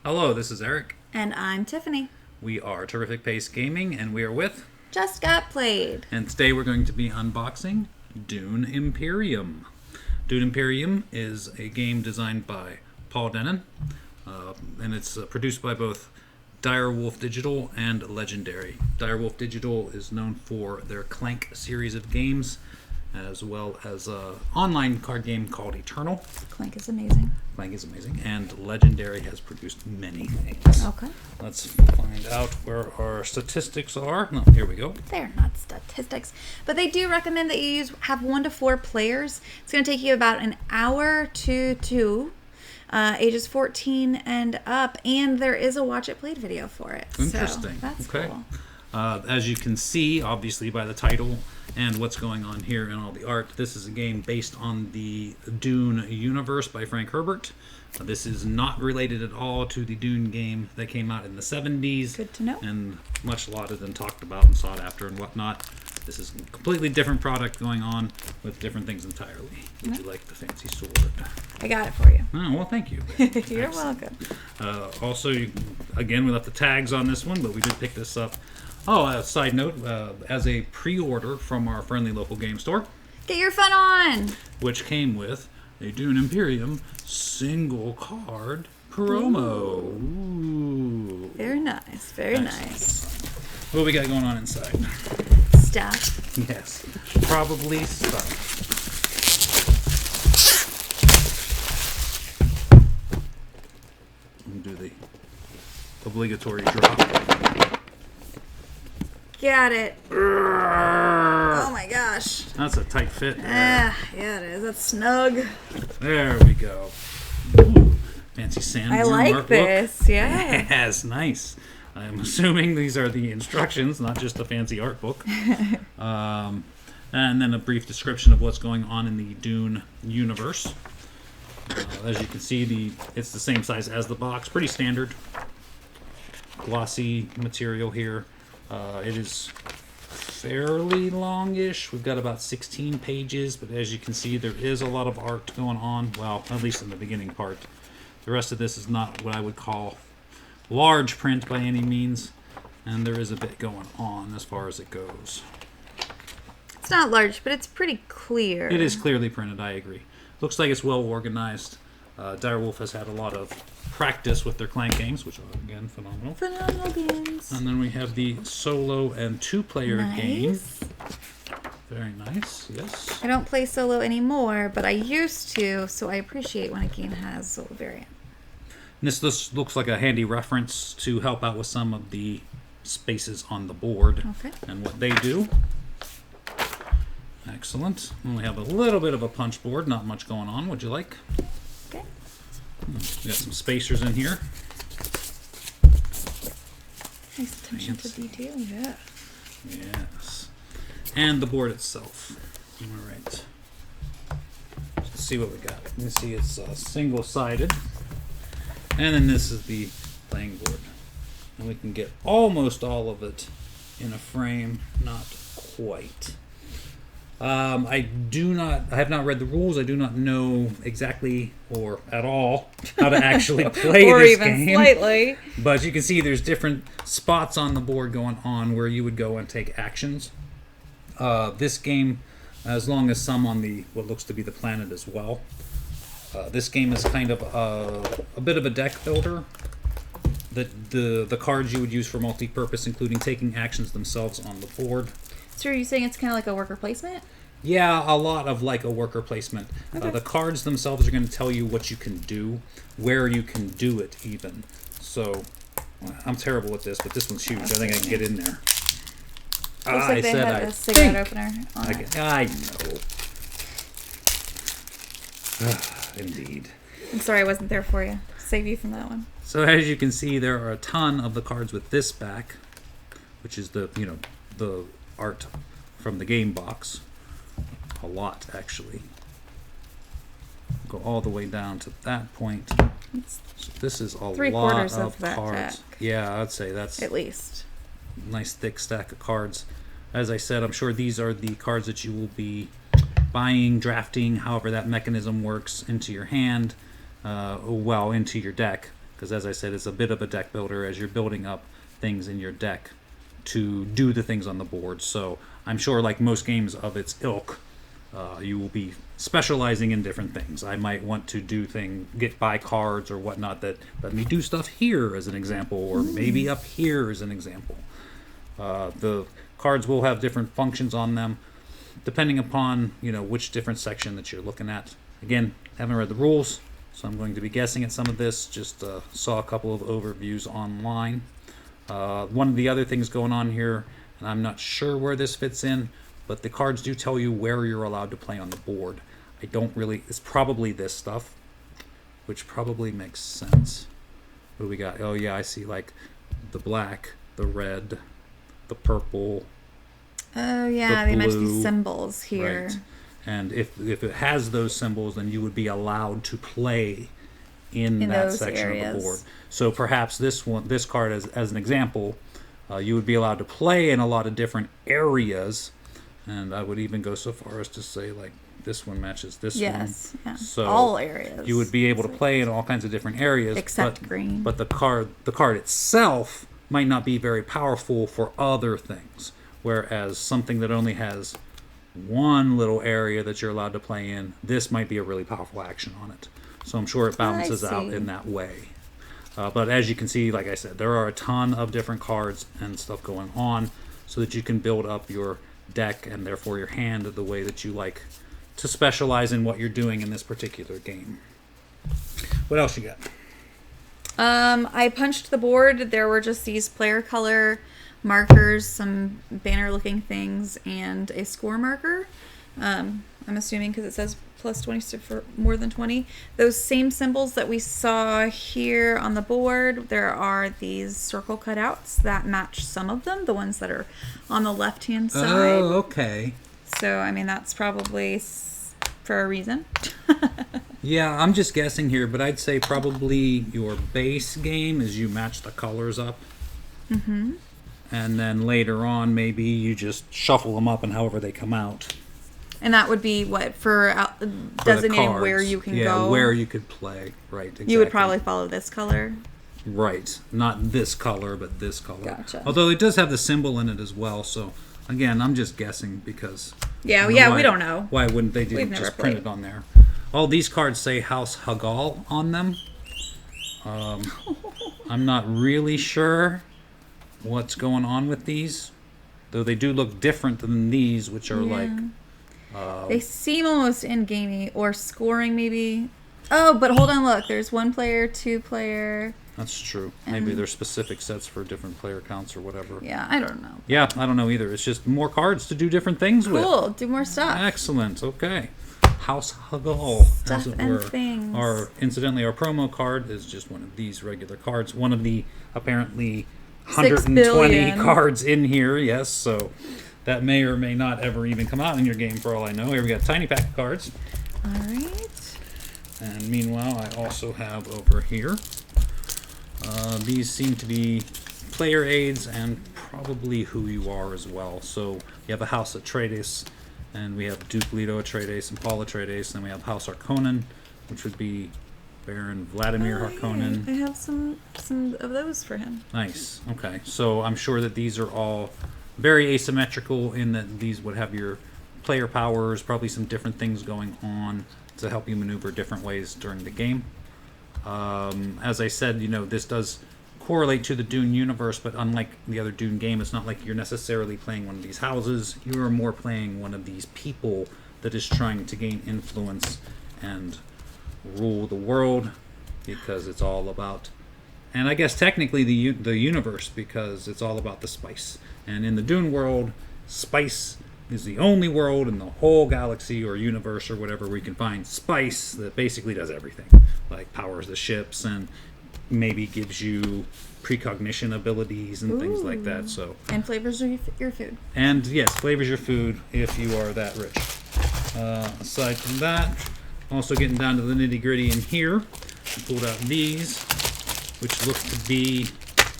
Hello, this is Eric. And I'm Tiffany. We are Terrific Pace Gaming, and we are with... Just Got Played. And today we're going to be unboxing Dune Imperium. Dune Imperium is a game designed by Paul Dennen, and it's produced by both Direwolf Digital and Legendary. Direwolf Digital is known for their Clank series of games, as well as an online card game called Eternal. Clank is amazing. Clank is amazing, and Legendary has produced many things. Okay. Let's find out where our statistics are. No, here we go. They're not statistics, but they do recommend that you have 1 to 4 players. It's going to take you about an hour to 2, ages 14 and up, and there is a Watch It Played video for it. Interesting. So that's okay. cool. As you can see, obviously by the title and what's going on here and all the art, this is a game based on the Dune universe by Frank Herbert. This is not related at all to the Dune game that came out in the 70s. Good to know. And much lauded and talked about and sought after and whatnot. This is a completely different product going on with different things entirely. Would you like the fancy sword? I got it for you. Oh, well, thank you. You're welcome. Also, again, we left the tags on this one, but we did pick this up. Oh, side note, as a pre-order from our friendly local game store. Get your fun on! Which came with a Dune Imperium single card promo. Ooh. Very nice, very nice. What do we got going on inside? Stuff. Yes, probably stuff. Do the obligatory drop. Got it. Oh my gosh. That's a tight fit. Yeah, it is. That's snug. There we go. Ooh, fancy sand. I like this. Yeah. Yes, nice. I'm assuming these are the instructions, not just a fancy art book. And then a brief description of what's going on in the Dune universe. As you can see, it's the same size as the box. Pretty standard. Glossy material here. It is fairly longish. We've got about 16 pages, but as you can see, there is a lot of art going on. Well, at least in the beginning part. The rest of this is not what I would call large print by any means, and there is a bit going on as far as it goes. It's not large, but it's pretty clear. It is clearly printed, I agree. Looks like it's well organized. Direwolf has had a lot of practice with their Clank games, which are, again, phenomenal. Phenomenal games. And then we have the solo and 2-player game. Very nice, yes. I don't play solo anymore, but I used to, so I appreciate when a game has solo variant. And this looks like a handy reference to help out with some of the spaces on the board and what they do. Excellent. And we have a little bit of a punch board, not much going on. Would you like? Okay. We got some spacers in here. Nice attention to detail, yeah. Yes. And the board itself. All right. Let's see what we got. You can see it's single-sided. And then this is the playing board. And we can get almost all of it in a frame. Not quite. I have not read the rules. I do not know exactly or at all how to actually play or this even game. Slightly. But you can see there's different spots on the board going on where you would go and take actions. This game, as long as some on what looks to be the planet as well. This game is kind of a bit of a deck builder. The cards you would use for multi-purpose, including taking actions themselves on the board. So are you saying it's kind of like a worker placement? Yeah, a lot of like a worker placement. Okay. The cards themselves are going to tell you what you can do, where you can do it even. So, I'm terrible at this, but this one's huge. I think I can get in there. Looks like they had a cigarette opener on it. I know. Indeed. I'm sorry I wasn't there for you. Save you from that one. So as you can see, there are a ton of the cards with this back, which is the art from the game box. A lot, actually. Go all the way down to that point. So this is a lot of that cards. deck. Yeah, I'd say that's at least nice thick stack of cards. As I said, I'm sure these are the cards that you will be buying, drafting, however that mechanism works, into your hand, into your deck. because as I said, it's a bit of a deck builder as you're building up things in your deck to do the things on the board. So I'm sure, like most games of its ilk, you will be specializing in different things. I might want to buy cards or whatnot that let me do stuff here as an example, or maybe up here as an example. The cards will have different functions on them depending upon, which different section that you're looking at. Again, haven't read the rules, so I'm going to be guessing at some of this. Just saw a couple of overviews online. One of the other things going on here, and I'm not sure where this fits in, but the cards do tell you where you're allowed to play on the board. It's probably this stuff, which probably makes sense. What do we got? Oh yeah, I see, like the black, the red, the purple. Oh yeah, they mentioned these symbols here. Right. And if it has those symbols, then you would be allowed to play in that section of the board. So perhaps this card as an example, you would be allowed to play in a lot of different areas, and I would even go so far as to say, like, this one matches this one. Yes, yeah. So all areas. You would be able to play in all kinds of different areas, except green. But the card itself might not be very powerful for other things, whereas something that only has one little area that you're allowed to play in, this might be a really powerful action on it. So I'm sure it balances out in that way. But as you can see, like I said, there are a ton of different cards and stuff going on so that you can build up your deck and therefore your hand the way that you like to specialize in what you're doing in this particular game. What else you got? I punched the board. There were just these player color markers, some banner looking things, and a score marker. I'm assuming because it says plus 20 for more than 20. Those same symbols that we saw here on the board, there are these circle cutouts that match some of them, the ones that are on the left-hand side. Oh, okay. So, I mean, that's probably for a reason. Yeah, I'm just guessing here, but I'd say probably your base game is you match the colors up. Mm-hmm. And then later on, maybe you just shuffle them up and however they come out. And that would be what? For designating where you can go? Yeah, where you could play. Right, exactly. You would probably follow this color? Right. Not this color, but this color. Gotcha. Although it does have the symbol in it as well, so again, I'm just guessing because... Yeah, we don't know. Why wouldn't they just print it on there? All these cards say House Hagal on them. I'm not really sure what's going on with these, though they do look different than these, which are like... they seem almost in-gamey, or scoring maybe. Oh, but hold on, look. There's 1 player, 2 player. That's true. Maybe there's specific sets for different player counts or whatever. Yeah, I don't know. Yeah, I don't know either. It's just more cards to do different things with. Cool, do more stuff. Excellent, okay. House Huggle, Stuff and things. Incidentally, our promo card is just one of these regular cards. One of the apparently 120 cards in here, yes, so that may or may not ever even come out in your game for all I know. Here we got a tiny pack of cards. All right. And meanwhile, I also have over here, these seem to be player aids and probably who you are as well. So you have a House Atreides, and we have Duke Leto Atreides and Paul Atreides, and we have House Harkonnen, which would be Baron Vladimir Harkonnen. I have some of those for him. Nice. Okay. So I'm sure that these are all very asymmetrical in that these would have your player powers, probably some different things going on to help you maneuver different ways during the game. As I said, this does correlate to the Dune universe, but unlike the other Dune game, it's not like you're necessarily playing one of these houses. You are more playing one of these people that is trying to gain influence and rule the world, because it's all about, and I guess technically the universe, because it's all about the spice. And in the Dune world, spice is the only world in the whole galaxy or universe or whatever we can find spice that basically does everything, like powers the ships and maybe gives you precognition abilities and things like that. So and flavors your food. And yes, flavors your food if you are that rich. Aside from that, also getting down to the nitty gritty in here, I pulled out these, which look to be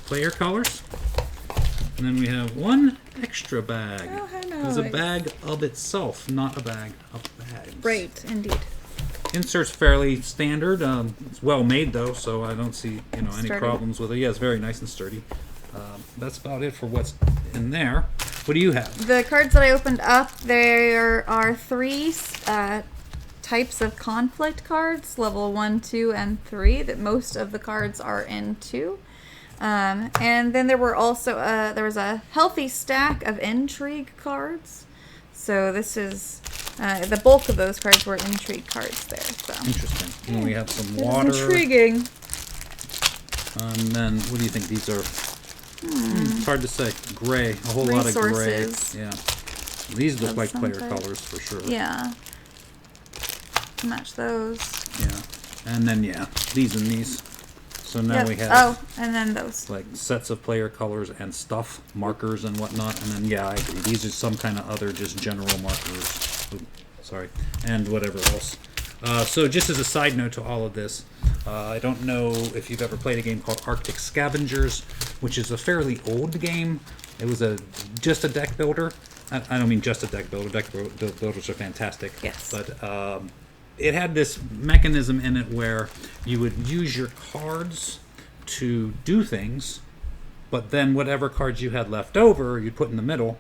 player colors. And then we have one extra bag. Oh, how nice. It's a bag of itself, not a bag of bags. Right, indeed. insert's fairly standard. It's well made though, so I don't see any Sturdy. problems with it. Yeah, it's very nice and sturdy. That's about it for what's in there. What do you have? The cards that I opened up, there are 3 types of conflict cards, level 1, 2, and 3. That most of the cards are in 2. And then there were also there was a healthy stack of intrigue cards. So this is the bulk of those cards were intrigue cards there. So Interesting. And we have some it is water. intriguing. And then, what do you think? These are it's hard to say. Gray, a whole lot of gray. Resources. Yeah, these look Of like some player type. colors for sure. Yeah. Match those. Yeah, and then these and these. So now Yep. we have Oh, and then those. like sets of player colors and stuff, markers and whatnot. And then I agree. These are some kind of other just general markers. Ooh, sorry, and whatever else. So just as a side note to all of this, I don't know if you've ever played a game called Arctic Scavengers, which is a fairly old game. It was just a deck builder. I don't mean just a deck builder. Deck builders are fantastic. Yes. But it had this mechanism in it where you would use your cards to do things, but then whatever cards you had left over, you'd put in the middle.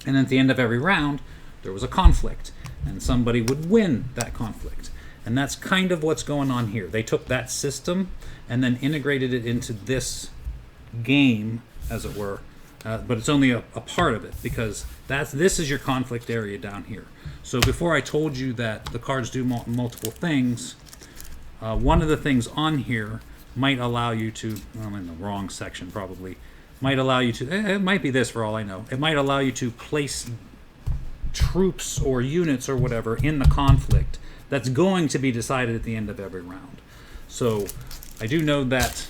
And at the end of every round, there was a conflict, and somebody would win that conflict. And that's kind of what's going on here. They took that system and then integrated it into this game, as it were. But it's only a part of it, because this is your conflict area down here. So before I told you that the cards do multiple things, one of the things on here might allow you to, I'm in the wrong section probably, might allow you to, it might be this for all I know, it might allow you to place troops or units or whatever in the conflict that's going to be decided at the end of every round. So I do know that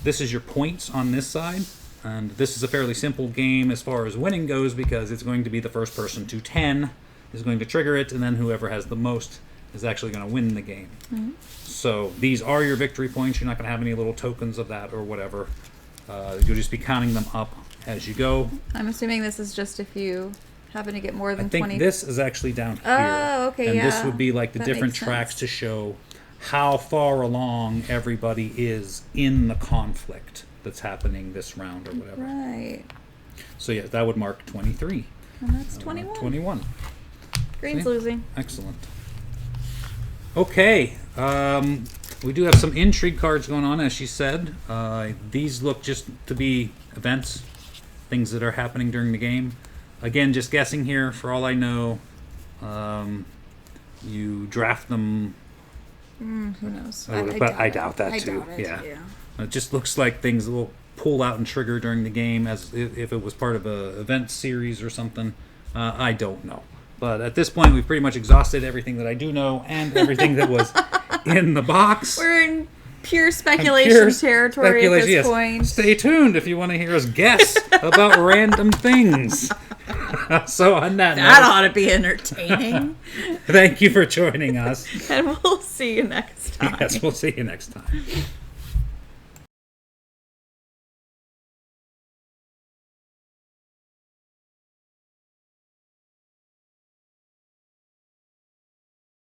this is your points on this side, and this is a fairly simple game as far as winning goes, because it's going to be the first person to 10 is going to trigger it, and then whoever has the most is actually going to win the game. Mm-hmm. So these are your victory points. You're not going to have any little tokens of that or whatever. You'll just be counting them up as you go. I'm assuming this is just if you happen to get more I than think 20. this is actually down here. Oh, okay, and yeah. this would be like the That different makes tracks sense. to show how far along everybody is in the conflict that's happening this round or whatever. Right. So yeah, that would mark 23. And that's 21. 21. Green's See? losing. Excellent. Okay. We do have some intrigue cards going on, as she said. These look just to be events, things that are happening during the game. Again, just guessing here. For all I know, you draft them. Who knows? But I doubt that I too. doubt it, Yeah. yeah. It just looks like things will pull out and trigger during the game, as if it was part of a event series or something. I don't know. But at this point, we've pretty much exhausted everything that I do know and everything that was in the box. We're in pure speculation territory at this point. Stay tuned if you want to hear us guess about random things. So on that That note, ought to be entertaining. thank you for joining us. And we'll see you next time. Yes, we'll see you next time.